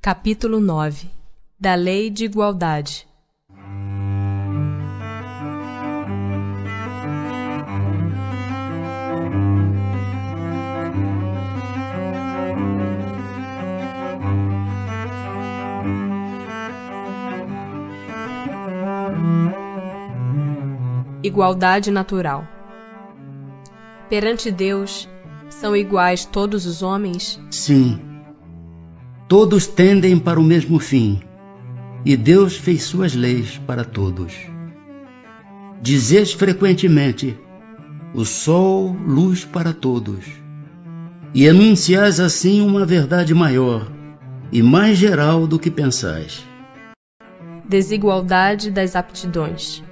Capítulo 9 da Lei de Igualdade. Igualdade natural. Perante Deus, são iguais todos os homens? Sim. Todos tendem para o mesmo fim, e Deus fez suas leis para todos. Dizeis frequentemente: o sol, luz para todos, e enunciais assim uma verdade maior e mais geral do que pensais. Desigualdade das aptidões.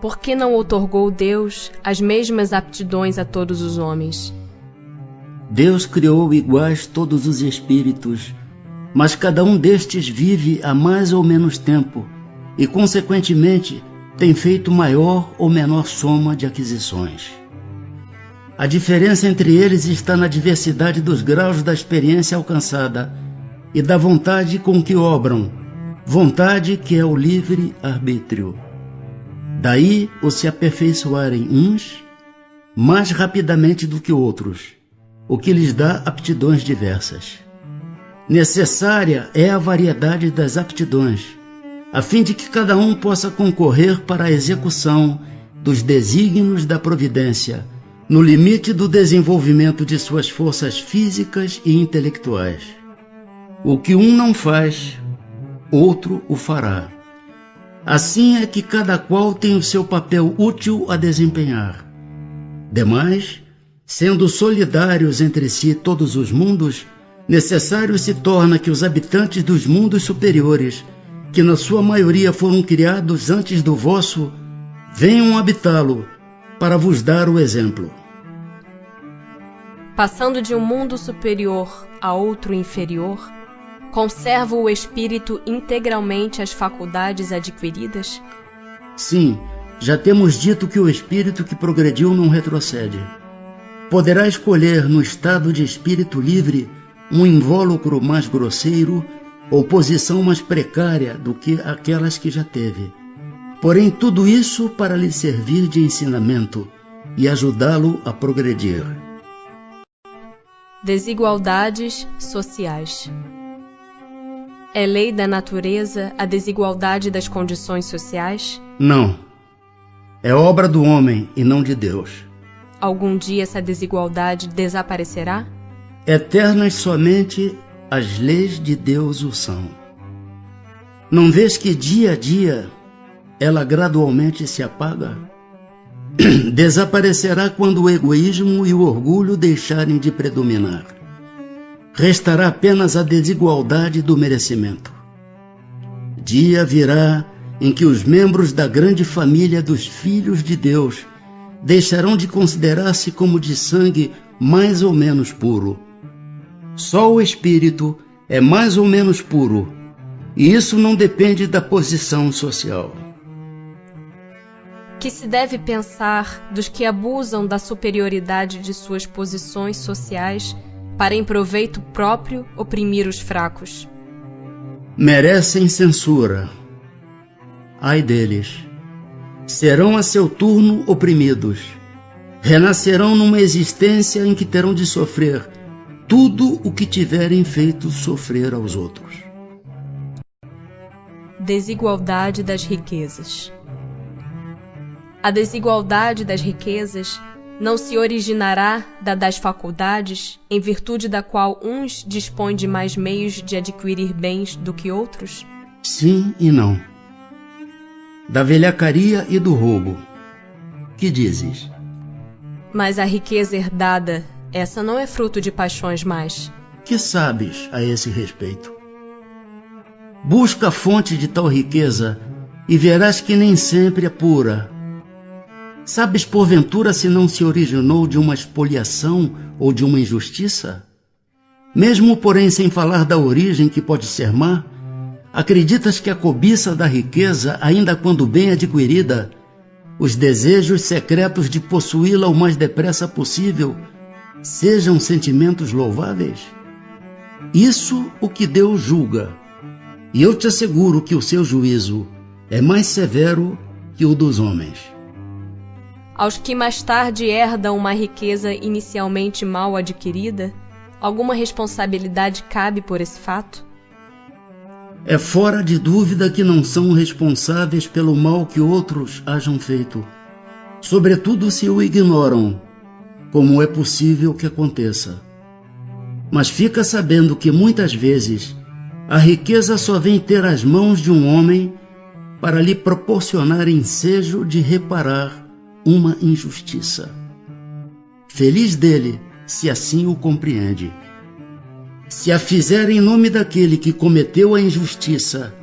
Por que não outorgou Deus as mesmas aptidões a todos os homens? Deus criou iguais todos os espíritos, mas cada um destes vive há mais ou menos tempo e, consequentemente, tem feito maior ou menor soma de aquisições. A diferença entre eles está na diversidade dos graus da experiência alcançada e da vontade com que obram, vontade que é o livre-arbítrio. Daí o se aperfeiçoarem uns mais rapidamente do que outros, o que lhes dá aptidões diversas. Necessária é a variedade das aptidões, a fim de que cada um possa concorrer para a execução dos desígnios da providência, no limite do desenvolvimento de suas forças físicas e intelectuais. O que um não faz, outro o fará. Assim é que cada qual tem o seu papel útil a desempenhar. Demais, sendo solidários entre si todos os mundos, necessário se torna que os habitantes dos mundos superiores, que na sua maioria foram criados antes do vosso, venham habitá-lo, para vos dar o exemplo. Passando de um mundo superior a outro inferior, conserva o espírito integralmente as faculdades adquiridas? Sim, já temos dito que o espírito que progrediu não retrocede. Poderá escolher no estado de espírito livre um invólucro mais grosseiro ou posição mais precária do que aquelas que já teve. Porém, tudo isso para lhe servir de ensinamento e ajudá-lo a progredir. Desigualdades sociais. É lei da natureza a desigualdade das condições sociais? Não. É obra do homem e não de Deus. Algum dia essa desigualdade desaparecerá? Eternas somente as leis de Deus o são. Não vês que dia a dia ela gradualmente se apaga? Desaparecerá quando o egoísmo e o orgulho deixarem de predominar. Restará apenas a desigualdade do merecimento. Dia virá em que os membros da grande família dos filhos de Deus deixarão de considerar-se como de sangue mais ou menos puro. Só o espírito é mais ou menos puro, e isso não depende da posição social. Que se deve pensar dos que abusam da superioridade de suas posições sociais para em proveito próprio oprimir os fracos? Merecem censura. Ai deles! Serão a seu turno oprimidos. Renascerão numa existência em que terão de sofrer tudo o que tiverem feito sofrer aos outros. Desigualdade das riquezas. A desigualdade das riquezas não se originará das faculdades, em virtude da qual uns dispõem de mais meios de adquirir bens do que outros? Sim e não. Da velhacaria e do roubo. Que dizes? Mas a riqueza herdada, essa não é fruto de paixões mais. Que sabes a esse respeito? Busca a fonte de tal riqueza e verás que nem sempre é pura. Sabes porventura se não se originou de uma expoliação ou de uma injustiça? Mesmo, porém, sem falar da origem que pode ser má, acreditas que a cobiça da riqueza, ainda quando bem adquirida, os desejos secretos de possuí-la o mais depressa possível, sejam sentimentos louváveis? Isso o que Deus julga, e eu te asseguro que o seu juízo é mais severo que o dos homens. Aos que mais tarde herdam uma riqueza inicialmente mal adquirida, alguma responsabilidade cabe por esse fato? É fora de dúvida que não são responsáveis pelo mal que outros hajam feito, sobretudo se o ignoram, como é possível que aconteça. Mas fica sabendo que muitas vezes a riqueza só vem ter as mãos de um homem para lhe proporcionar ensejo de reparar uma injustiça. Feliz dele, se assim o compreende. Se a fizer em nome daquele que cometeu a injustiça,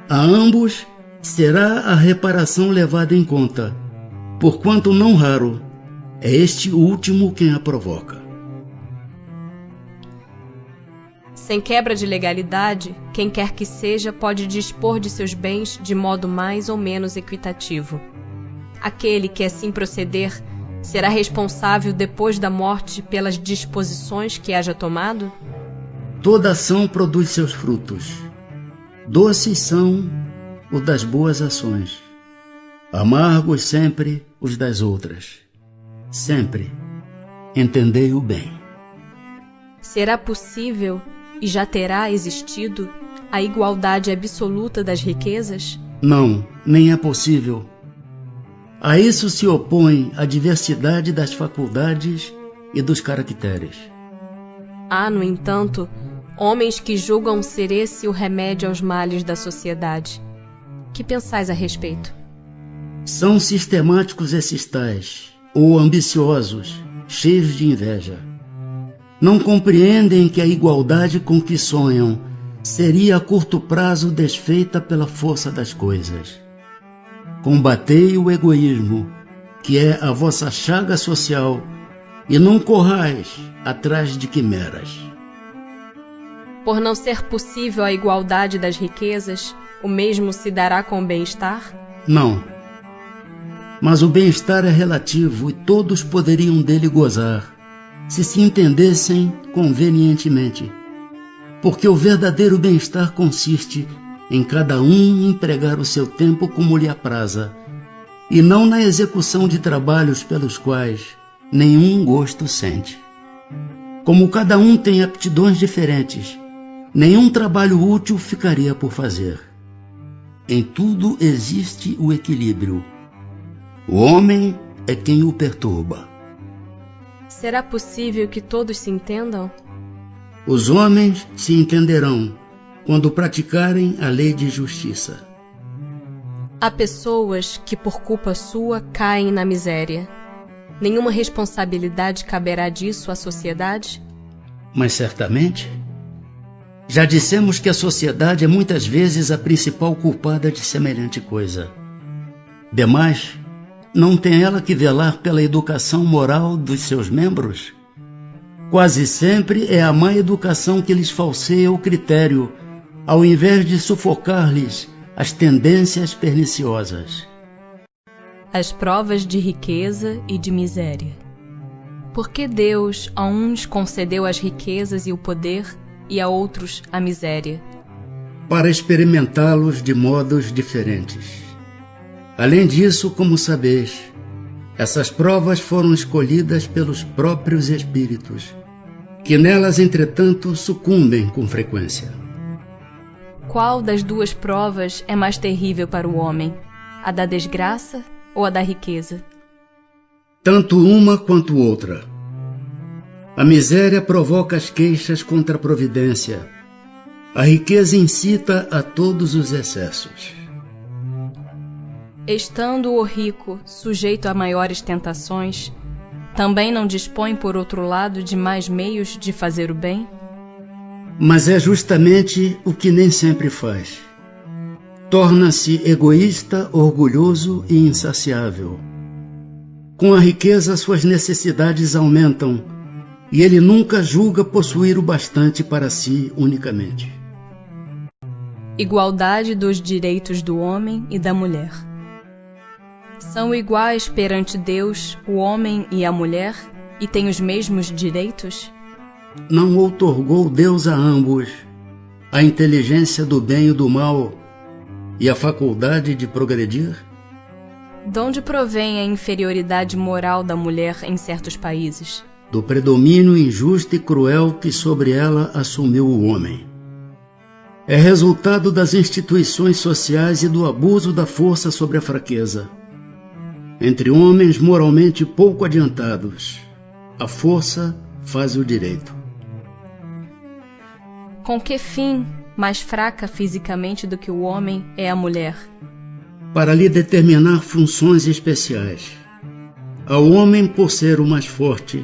a ambos será a reparação levada em conta, porquanto não raro é este último quem a provoca. Sem quebra de legalidade, quem quer que seja pode dispor de seus bens de modo mais ou menos equitativo. Aquele que assim proceder será responsável depois da morte pelas disposições que haja tomado? Toda ação produz seus frutos. Doces são os das boas ações, amargos sempre os das outras. Sempre entendei-o bem. Será possível, e já terá existido, a igualdade absoluta das riquezas? Não, nem é possível. A isso se opõe a diversidade das faculdades e dos caracteres. Há, no entanto, homens que julgam ser esse o remédio aos males da sociedade. Que pensais a respeito? São sistemáticos esses tais, ou ambiciosos, cheios de inveja. Não compreendem que a igualdade com que sonham seria a curto prazo desfeita pela força das coisas. Combatei o egoísmo, que é a vossa chaga social, e não corrais atrás de quimeras. Por não ser possível a igualdade das riquezas, o mesmo se dará com o bem-estar? Não. Mas o bem-estar é relativo e todos poderiam dele gozar, se entendessem convenientemente. Porque o verdadeiro bem-estar consiste em cada um empregar o seu tempo como lhe apraza, e não na execução de trabalhos pelos quais nenhum gosto sente. Como cada um tem aptidões diferentes, nenhum trabalho útil ficaria por fazer. Em tudo existe o equilíbrio. O homem é quem o perturba. Será possível que todos se entendam? Os homens se entenderão quando praticarem a lei de justiça. Há pessoas que por culpa sua caem na miséria. Nenhuma responsabilidade caberá disso à sociedade? Mas certamente. Já dissemos que a sociedade é muitas vezes a principal culpada de semelhante coisa. Demais, não tem ela que velar pela educação moral dos seus membros? Quase sempre é a má educação que lhes falseia o critério, ao invés de sufocar-lhes as tendências perniciosas. As provas de riqueza e de miséria. Por que Deus a uns concedeu as riquezas e o poder e a outros a miséria? Para experimentá-los de modos diferentes. Além disso, como sabeis, essas provas foram escolhidas pelos próprios espíritos, que nelas, entretanto, sucumbem com frequência. Qual das duas provas é mais terrível para o homem? A da desgraça ou a da riqueza? Tanto uma quanto outra. A miséria provoca as queixas contra a providência. A riqueza incita a todos os excessos. Estando o rico sujeito a maiores tentações, também não dispõe, por outro lado, de mais meios de fazer o bem? Mas é justamente o que nem sempre faz. Torna-se egoísta, orgulhoso e insaciável. Com a riqueza, suas necessidades aumentam, e ele nunca julga possuir o bastante para si unicamente. Igualdade dos direitos do homem e da mulher. São iguais perante Deus o homem e a mulher, e têm os mesmos direitos? não outorgou Deus a ambos a inteligência do bem e do mal e a faculdade de progredir? Donde provém a inferioridade moral da mulher em certos países? Do predomínio injusto e cruel que sobre ela assumiu o homem. É resultado das instituições sociais e do abuso da força sobre a fraqueza. Entre homens moralmente pouco adiantados, a força faz o direito. Com que fim, mais fraca fisicamente do que o homem, é a mulher? Para lhe determinar funções especiais. Ao homem, por ser o mais forte,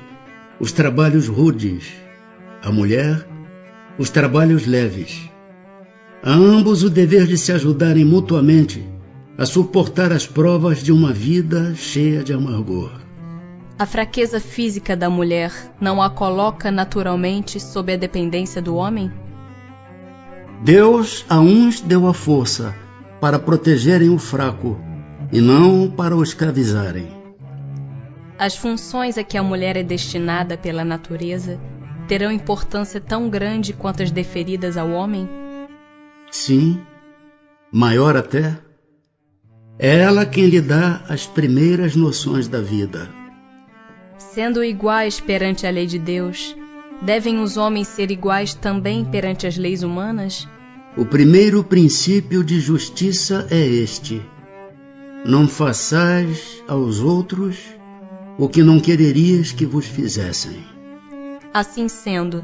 os trabalhos rudes, à mulher, os trabalhos leves. A ambos o dever de se ajudarem mutuamente a suportar as provas de uma vida cheia de amargor. A fraqueza física da mulher não a coloca naturalmente sob a dependência do homem? Deus a uns deu a força para protegerem o fraco e não para o escravizarem. As funções a que a mulher é destinada pela natureza terão importância tão grande quanto as deferidas ao homem? Sim, maior até. É ela quem lhe dá as primeiras noções da vida. Sendo iguais perante a lei de Deus, devem os homens ser iguais também perante as leis humanas? O primeiro princípio de justiça é este: não façais aos outros o que não quererias que vos fizessem. Assim sendo,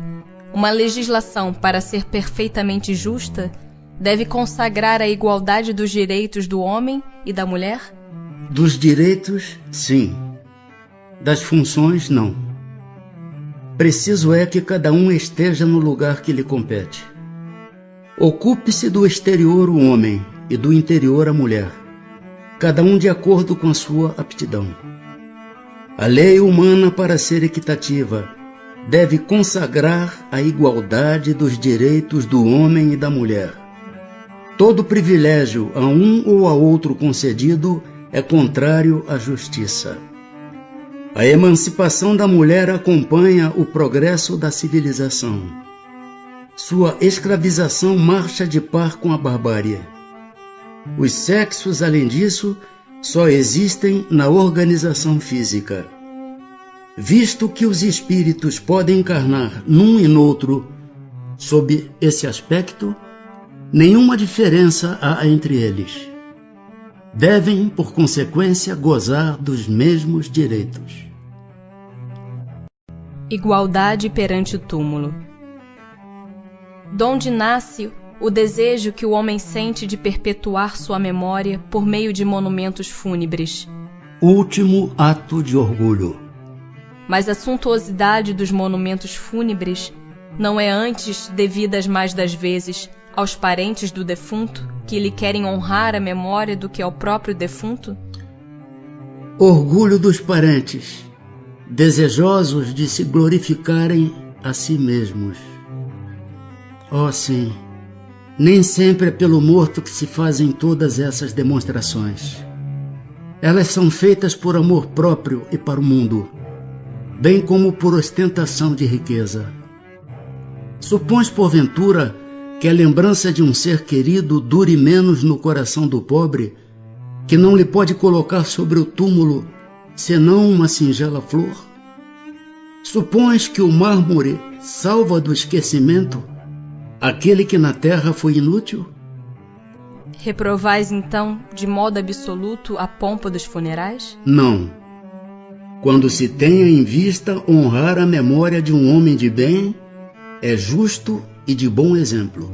uma legislação, para ser perfeitamente justa, deve consagrar a igualdade dos direitos do homem e da mulher? Dos direitos, sim. Das funções, não. Preciso é que cada um esteja no lugar que lhe compete. Ocupe-se do exterior o homem e do interior a mulher, cada um de acordo com a sua aptidão. A lei humana, para ser equitativa, deve consagrar a igualdade dos direitos do homem e da mulher. Todo privilégio a um ou a outro concedido é contrário à justiça. A emancipação da mulher acompanha o progresso da civilização. Sua escravização marcha de par com a barbárie. Os sexos, além disso, só existem na organização física. Visto que os espíritos podem encarnar num e noutro, sob esse aspecto, nenhuma diferença há entre eles. Devem, por consequência, gozar dos mesmos direitos. Igualdade perante o túmulo. Donde nasce o desejo que o homem sente de perpetuar sua memória por meio de monumentos fúnebres? Último ato de orgulho. Mas a suntuosidade dos monumentos fúnebres não é antes devida mais das vezes aos parentes do defunto, que lhe querem honrar a memória, do que ao próprio defunto? Orgulho dos parentes, desejosos de se glorificarem a si mesmos. Oh, sim, nem sempre é pelo morto que se fazem todas essas demonstrações. Elas são feitas por amor próprio e para o mundo, bem como por ostentação de riqueza. Supões, porventura, que a lembrança de um ser querido dure menos no coração do pobre, que não lhe pode colocar sobre o túmulo senão uma singela flor? Supões que o mármore salva do esquecimento aquele que na terra foi inútil? Reprovais, então, de modo absoluto a pompa dos funerais? Não. Quando se tenha em vista honrar a memória de um homem de bem, é justo e de bom exemplo.